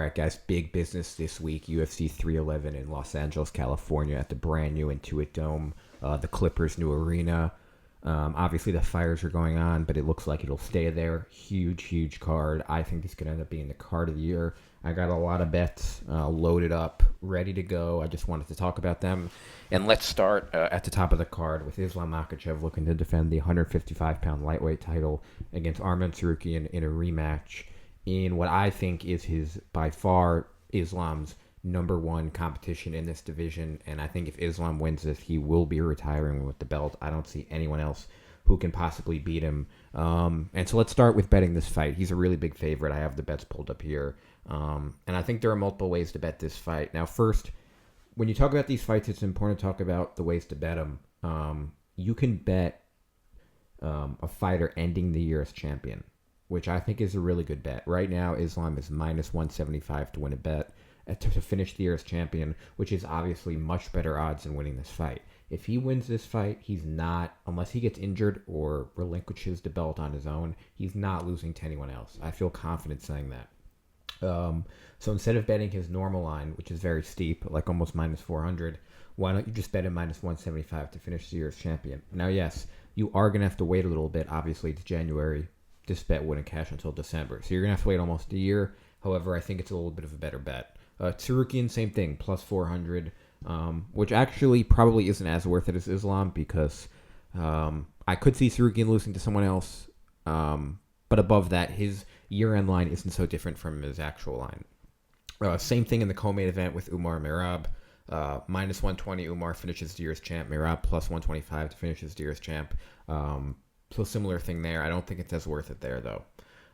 right, guys, big business this week. UFC 311 in Los Angeles, California at the brand new Intuit Dome, the Clippers' new arena. Obviously, the fires are going on, but it looks like it'll stay there. Huge, huge card. I think this could end up being the card of the year. I got a lot of bets loaded up, ready to go. I just wanted to talk about them. And let's start at the top of the card with Islam Makhachev looking to defend the 155-pound lightweight title against Arman Tsarukyan in a rematch in what I think is his, by far, Islam's number one competition in this division. And I think if Islam wins this, he will be retiring with the belt. I don't see anyone else who can possibly beat him. And so let's start with betting this fight. He's a really big favorite. I have the bets pulled up here. And I think there are multiple ways to bet this fight. Now, first, when you talk about these fights, it's important to talk about the ways to bet them. You can bet a fighter ending the year as champion, which I think is a really good bet. Right now, Islam is minus 175 to win a bet to finish the year as champion, which is obviously much better odds than winning this fight. If he wins this fight, he's not, unless he gets injured or relinquishes the belt on his own, he's not losing to anyone else. I feel confident saying that. So instead of betting his normal line, which is very steep, like almost minus 400, why don't you just bet him minus 175 to finish the year as champion? Now, yes, you are going to have to wait a little bit, obviously, to January. This bet wouldn't cash until December. So you're going to have to wait almost a year. However, I think it's a little bit of a better bet. Tsarukyan, same thing, plus 400, which actually probably isn't as worth it as Islam because I could see Tsarukyan losing to someone else. But above that, his year-end line isn't so different from his actual line. Same thing in the co-main event with Umar Merab. Minus 120, Umar finishes the year as champ. Merab plus 125 to finish his year as champ. So similar thing there. I don't think it's as worth it there, though.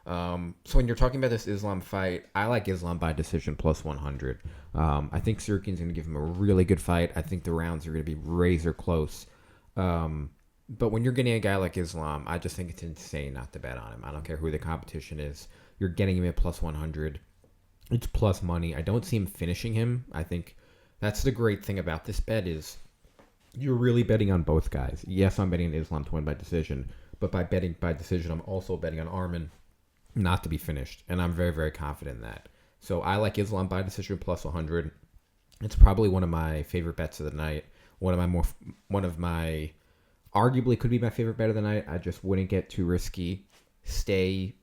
So when you're talking about this Islam fight, I like Islam by decision plus 100. I think Tsarukyan's going to give him a really good fight. I think the rounds are going to be razor close. But when you're getting a guy like Islam, I just think it's insane not to bet on him. I don't care who the competition is. You're getting him at plus 100. It's plus money. I don't see him finishing him. I think that's the great thing about this bet is you're really betting on both guys. Yes, I'm betting on Islam to win by decision, but by betting by decision, I'm also betting on Arman not to be finished, and I'm very, very confident in that. So I like Islam by decision plus 100. It's probably one of my favorite bets of the night. One of my arguably could be my favorite bet of the night. I just wouldn't get too risky. Stay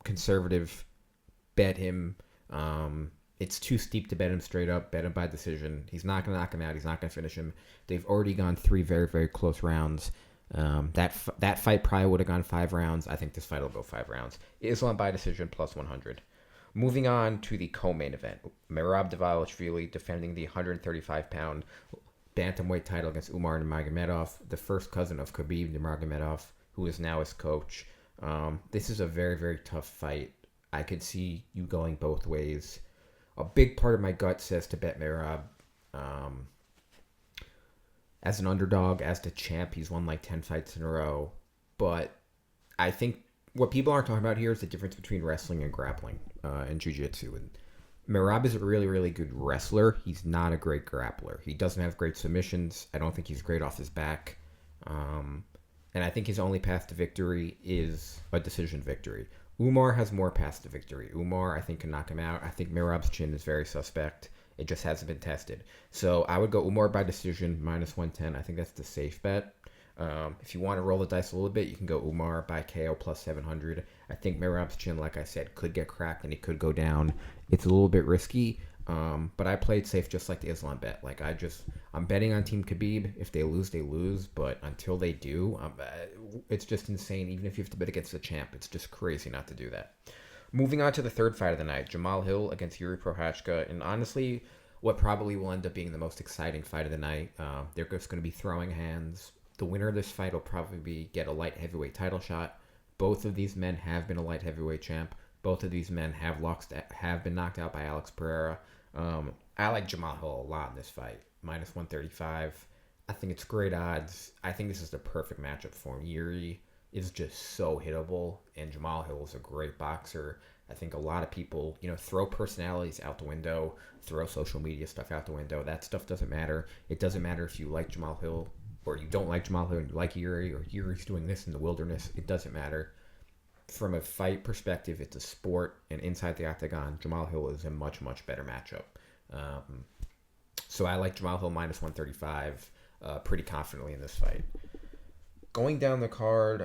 conservative. Bet him. It's too steep to bet him straight up. Bet him by decision. He's not going to knock him out. He's not going to finish him. They've already gone 3 very, very close rounds. That fight probably would have gone 5 rounds. I think this fight will go 5 rounds. Islam by decision plus 100. Moving on to the co-main event. Merab Dvalishvili defending the 135-pound bantamweight title against Umar Nurmagomedov, the first cousin of Khabib Nurmagomedov, who is now his coach. This is a very, very tough fight. I could see you going both ways. A big part of my gut says to bet Merab. As an underdog, as the champ, he's won like 10 fights in a row. But I think what people aren't talking about here is the difference between wrestling and grappling in jiu-jitsu. And Merab is a really, really good wrestler. He's not a great grappler. He doesn't have great submissions. I don't think he's great off his back. And I think his only path to victory is a decision victory. Umar has more paths to victory. Umar, I think, can knock him out. I think Merab's chin is very suspect. It just hasn't been tested. So I would go Umar by decision, minus 110. I think that's the safe bet. If you want to roll the dice a little bit, you can go Umar by KO plus 700. I think Merab's chin, like I said, could get cracked and he could go down. It's a little bit risky, but I played safe just like the Islam bet. Like I'm betting on Team Khabib. If they lose, they lose. But until they do, it's just insane. Even if you have to bet against the champ, it's just crazy not to do that. Moving on to the third fight of the night, Jamal Hill against Yuri Prochazka. And honestly, what probably will end up being the most exciting fight of the night. They're just going to be throwing hands. The winner of this fight will probably get a light heavyweight title shot. Both of these men have been a light heavyweight champ. Both of these men have been knocked out by Alex Pereira. I like Jamal Hill a lot in this fight. Minus 135. I think it's great odds. I think this is the perfect matchup for him. Yuri is just so hittable, and Jamal Hill is a great boxer. I think a lot of people, throw personalities out the window, throw social media stuff out the window. That stuff doesn't matter. It doesn't matter if you like Jamal Hill or you don't like Jamal Hill and you like Yuri, or Yuri's doing this in the wilderness. It doesn't matter. from a fight perspective, it's a sport, and inside the octagon, Jamal Hill is a much, much better matchup. So I like Jamal Hill minus 135 pretty confidently in this fight. Going down the card,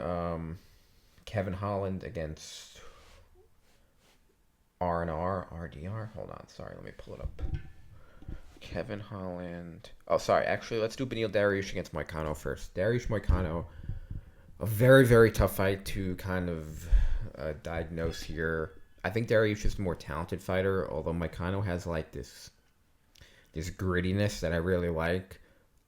Kevin Holland against RDR. Hold on, sorry, let me pull it up. Kevin Holland. Oh, sorry. Actually, let's do Beneil Dariush against Moicano first. Dariush Moicano, a very, very tough fight to kind of diagnose here. I think Dariush is the more talented fighter, although Moicano has like this grittiness that I really like.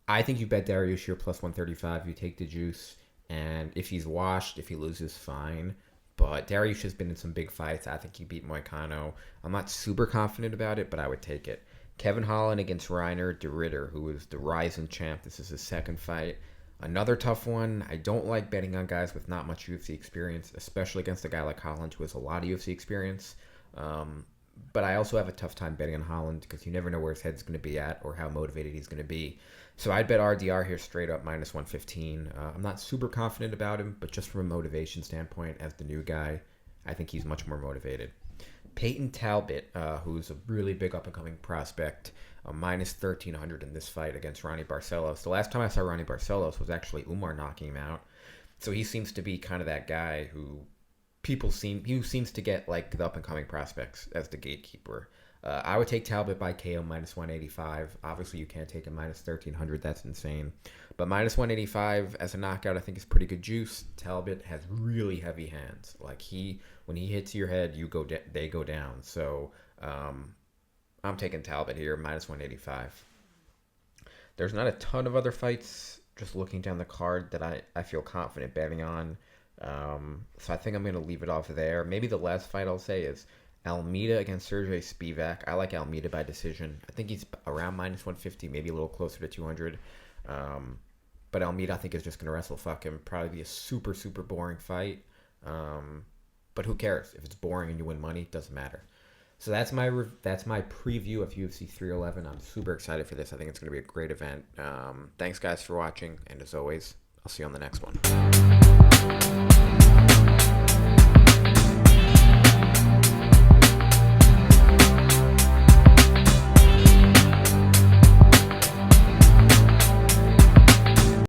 I think you bet Dariush here plus 135. You take the juice, and if he's washed, if he loses, fine. But Dariush has been in some big fights. I think he beat Moicano. I'm not super confident about it, but I would take it. Kevin Holland against Reiner de Ridder, who is the rising champ. This is his second fight. Another tough one. I don't like betting on guys with not much UFC experience, especially against a guy like Holland who has a lot of UFC experience. But I also have a tough time betting on Holland because you never know where his head's going to be at or how motivated he's going to be. So I'd bet RDR here straight up minus 115. I'm not super confident about him, but just from a motivation standpoint, as the new guy, I think he's much more motivated. Peyton Talbot, who's a really big up-and-coming prospect, minus 1,300 in this fight against Ronnie Barcelos. The last time I saw Ronnie Barcelos was actually Umar knocking him out. So he seems to be kind of that guy who seems to get like the up-and-coming prospects as the gatekeeper. I would take Talbot by KO minus 185. Obviously, you can't take him minus 1,300. That's insane. But minus 185 as a knockout, I think is pretty good juice. Talbot has really heavy hands. Like when he hits your head, they go down. So I'm taking Talbot here, minus 185. There's not a ton of other fights, just looking down the card, that I feel confident betting on. So I think I'm going to leave it off there. Maybe the last fight I'll say is Almeida against Sergey Spivak. I like Almeida by decision. I think he's around minus 150, maybe a little closer to 200. But Almeida, I think, is just going to wrestle fuck him. Probably be a super, super boring fight. But who cares? If it's boring and you win money, it doesn't matter. So that's my preview of UFC 311. I'm super excited for this. I think it's going to be a great event. Thanks, guys, for watching. And as always, I'll see you on the next one.